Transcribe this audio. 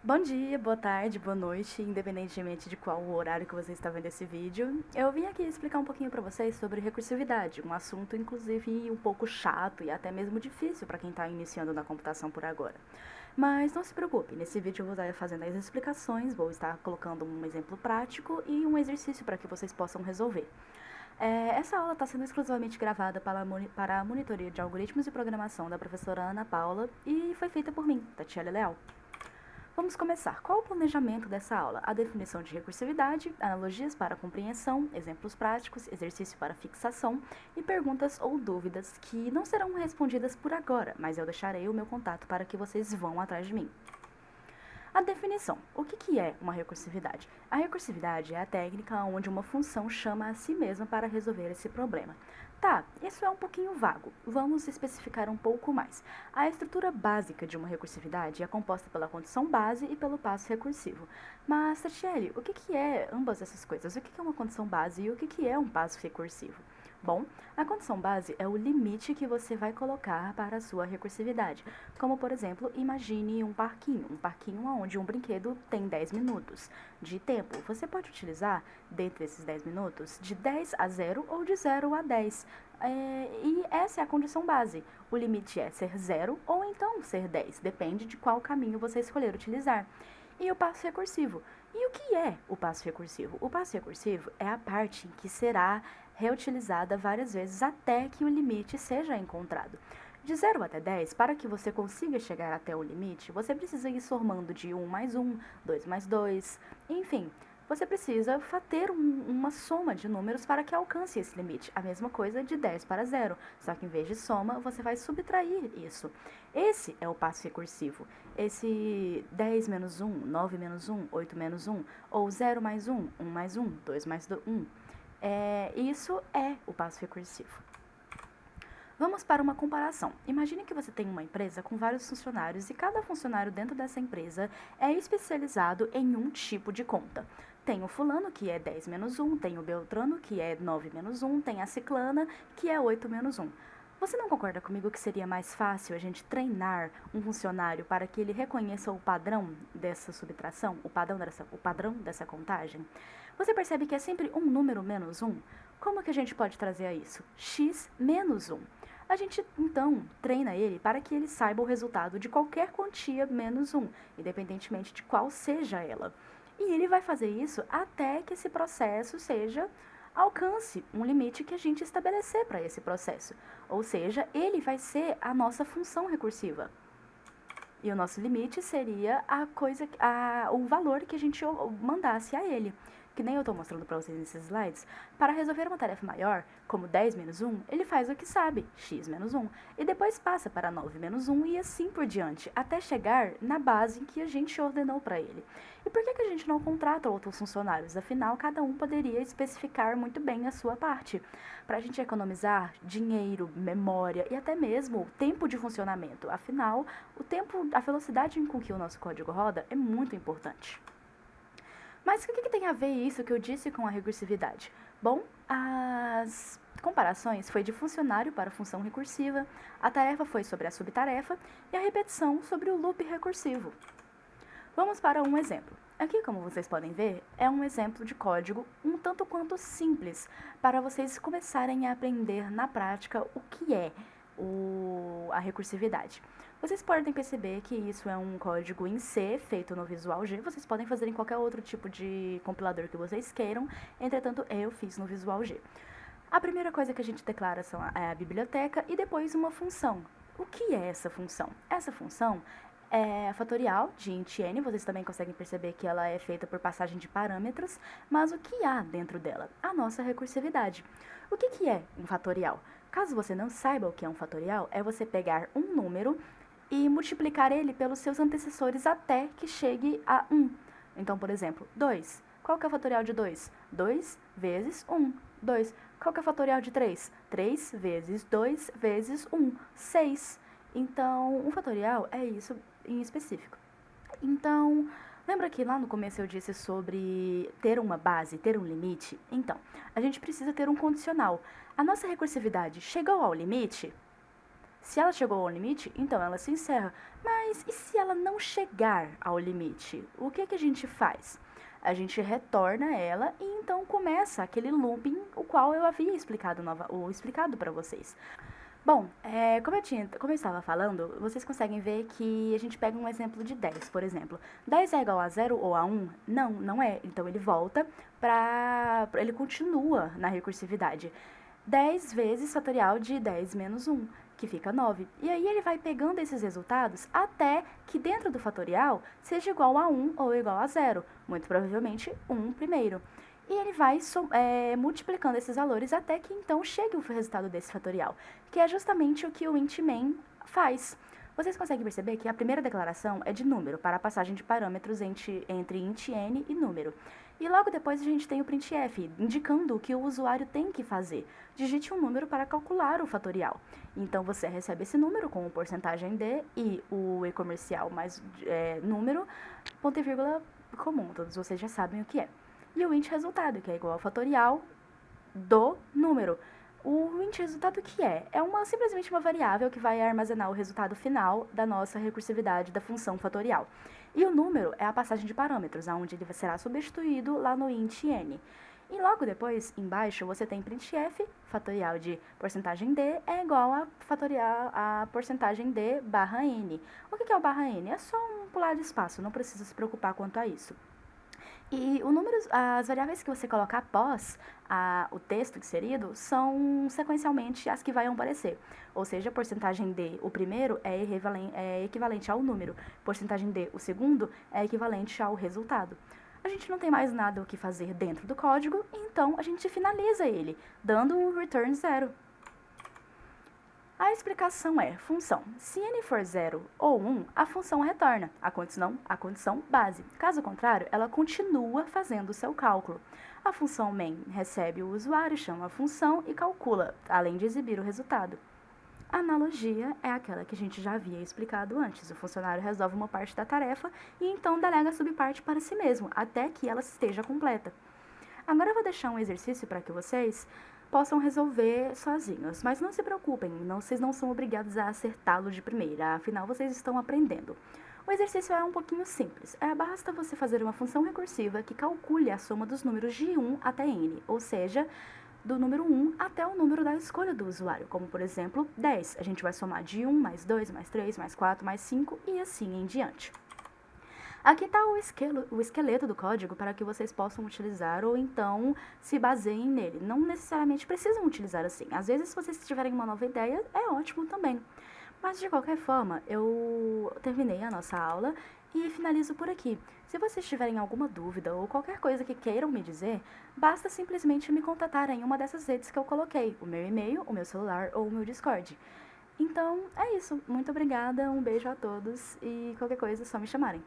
Bom dia, boa tarde, boa noite, independentemente de qual horário que você está vendo esse vídeo. Eu vim aqui explicar um pouquinho para vocês sobre recursividade, um assunto inclusive um pouco chato e até mesmo difícil para quem está iniciando na computação por agora. Mas não se preocupe, nesse vídeo eu vou estar fazendo as explicações, vou estar colocando um exemplo prático e um exercício para que vocês possam resolver. Essa aula está sendo exclusivamente gravada para a monitoria de algoritmos e programação da professora Ana Paula e foi feita por mim, Tatiele Leal. Vamos começar. Qual o planejamento dessa aula? A definição de recursividade, analogias para compreensão, exemplos práticos, exercício para fixação e perguntas ou dúvidas que não serão respondidas por agora, mas eu deixarei o meu contato para que vocês vão atrás de mim. A definição. O que é uma recursividade? A recursividade é a técnica onde uma função chama a si mesma para resolver esse problema. Tá, isso é um pouquinho vago. Vamos especificar um pouco mais. A estrutura básica de uma recursividade é composta pela condição base e pelo passo recursivo. Mas, Tatiele, o que é ambas essas coisas? O que é uma condição base e o que é um passo recursivo? Bom, a condição base é o limite que você vai colocar para a sua recursividade. Como, por exemplo, imagine um parquinho onde um brinquedo tem 10 minutos de tempo. Você pode utilizar, dentre esses 10 minutos, de 10 a 0 ou de 0 a 10. E essa é a condição base. O limite é ser 0 ou então ser 10, depende de qual caminho você escolher utilizar. E o passo recursivo. E o que é o passo recursivo? O passo recursivo é a parte que será reutilizada várias vezes até que o limite seja encontrado. De 0 até 10, para que você consiga chegar até o limite, você precisa ir somando de 1 mais 1, 2 mais 2, enfim. Você precisa ter uma soma de números para que alcance esse limite. A mesma coisa de 10 para 0, só que em vez de soma, você vai subtrair isso. Esse é o passo recursivo. Esse 10 menos 1, 9 menos 1, 8 menos 1, ou 0 mais 1, 1 mais 1, 2 mais 1. Isso é o passo recursivo. Vamos para uma comparação. Imagine que você tem uma empresa com vários funcionários e cada funcionário dentro dessa empresa é especializado em um tipo de conta. Tem o fulano, que é 10 menos 1, tem o Beltrano, que é 9 menos 1, tem a ciclana, que é 8 menos 1. Você não concorda comigo que seria mais fácil a gente treinar um funcionário para que ele reconheça o padrão dessa subtração, o padrão dessa contagem? Você percebe que é sempre um número menos 1? Como que a gente pode trazer a isso? X menos 1. A gente, então, treina ele para que ele saiba o resultado de qualquer quantia menos 1, independentemente de qual seja ela. E ele vai fazer isso até que esse processo alcance um limite que a gente estabelecer para esse processo. Ou seja, ele vai ser a nossa função recursiva. E o nosso limite seria o valor que a gente mandasse a ele. Que nem eu estou mostrando para vocês nesses slides. Para resolver uma tarefa maior, como 10 menos 1, ele faz o que sabe, x menos 1, e depois passa para 9 menos 1 e assim por diante, até chegar na base que a gente ordenou para ele. E por que a gente não contrata outros funcionários? Afinal, cada um poderia especificar muito bem a sua parte, para a gente economizar dinheiro, memória e até mesmo tempo de funcionamento. Afinal, a velocidade com que o nosso código roda é muito importante. Mas o que tem a ver isso que eu disse com a recursividade? Bom, as comparações foi de funcionário para função recursiva, a tarefa foi sobre a subtarefa e a repetição sobre o loop recursivo. Vamos para um exemplo. Aqui, como vocês podem ver, é um exemplo de código um tanto quanto simples para vocês começarem a aprender na prática o que é a recursividade. Vocês podem perceber que isso é um código em C, feito no Visual G. Vocês podem fazer em qualquer outro tipo de compilador que vocês queiram. Entretanto, eu fiz no Visual G. A primeira coisa que a gente declara é a biblioteca e depois uma função. O que é essa função? Essa função é fatorial de int n. Vocês também conseguem perceber que ela é feita por passagem de parâmetros. Mas o que há dentro dela? A nossa recursividade. O que é um fatorial? Caso você não saiba o que é um fatorial, é você pegar um número e multiplicar ele pelos seus antecessores até que chegue a 1. Então, por exemplo, 2. Qual que é o fatorial de 2? 2 vezes 1. 2. Qual que é o fatorial de 3? 3 vezes 2 vezes 1. 6. Então, um fatorial é isso em específico. Então, lembra que lá no começo eu disse sobre ter uma base, ter um limite? Então, a gente precisa ter um condicional. A nossa recursividade chegou ao limite? Se ela chegou ao limite, então ela se encerra. Mas e se ela não chegar ao limite? O que a gente faz? A gente retorna ela e então começa aquele looping, o qual eu havia explicado para vocês. Bom, como eu estava falando, vocês conseguem ver que a gente pega um exemplo de 10, por exemplo. 10 é igual a 0 ou a 1? Não, não é. Então ele volta ele continua na recursividade. 10 vezes fatorial de 10 menos 1, que fica 9. E aí ele vai pegando esses resultados até que dentro do fatorial seja igual a 1 ou igual a 0. Muito provavelmente 1 primeiro. E ele vai multiplicando esses valores até que então chegue o resultado desse fatorial, que é justamente o que o int main faz. Vocês conseguem perceber que a primeira declaração é de número, para a passagem de parâmetros entre int n e número. E logo depois a gente tem o printf, indicando o que o usuário tem que fazer. Digite um número para calcular o fatorial. Então você recebe esse número com o porcentagem d e o e-comercial mais número, ponto e vírgula comum, todos vocês já sabem o que é. E o int resultado, que é igual ao fatorial do número. O int resultado que é? Simplesmente uma variável que vai armazenar o resultado final da nossa recursividade da função fatorial. E o número é a passagem de parâmetros, onde ele será substituído lá no int n. E logo depois, embaixo, você tem printf, fatorial de porcentagem d é igual a fatorial a porcentagem d barra n. O que é o barra n? É só um pular de espaço, não precisa se preocupar quanto a isso. E as variáveis que você coloca após o texto inserido são sequencialmente as que vão aparecer. Ou seja, porcentagem D, o primeiro, é equivalente ao número. Porcentagem D, o segundo, é equivalente ao resultado. A gente não tem mais nada o que fazer dentro do código, então a gente finaliza ele, dando o return 0. A explicação é função. Se n for 0 ou 1, a função retorna a condição base. Caso contrário, ela continua fazendo o seu cálculo. A função main recebe o usuário, chama a função e calcula, além de exibir o resultado. A analogia é aquela que a gente já havia explicado antes. O funcionário resolve uma parte da tarefa e então delega a subparte para si mesmo, até que ela esteja completa. Agora eu vou deixar um exercício para que vocês possam resolver sozinhos. Mas não se preocupem, vocês não são obrigados a acertá-lo de primeira, afinal vocês estão aprendendo. O exercício é um pouquinho simples. Basta você fazer uma função recursiva que calcule a soma dos números de 1 até n, ou seja, do número 1 até o número da escolha do usuário, como por exemplo 10. A gente vai somar de 1 mais 2 mais 3 mais 4 mais 5 e assim em diante. Aqui está o esqueleto do código para que vocês possam utilizar ou então se baseiem nele. Não necessariamente precisam utilizar assim. Às vezes, se vocês tiverem uma nova ideia, é ótimo também. Mas, de qualquer forma, eu terminei a nossa aula e finalizo por aqui. Se vocês tiverem alguma dúvida ou qualquer coisa que queiram me dizer, basta simplesmente me contatar em uma dessas redes que eu coloquei, o meu e-mail, o meu celular ou o meu Discord. Então, é isso. Muito obrigada, um beijo a todos e qualquer coisa é só me chamarem.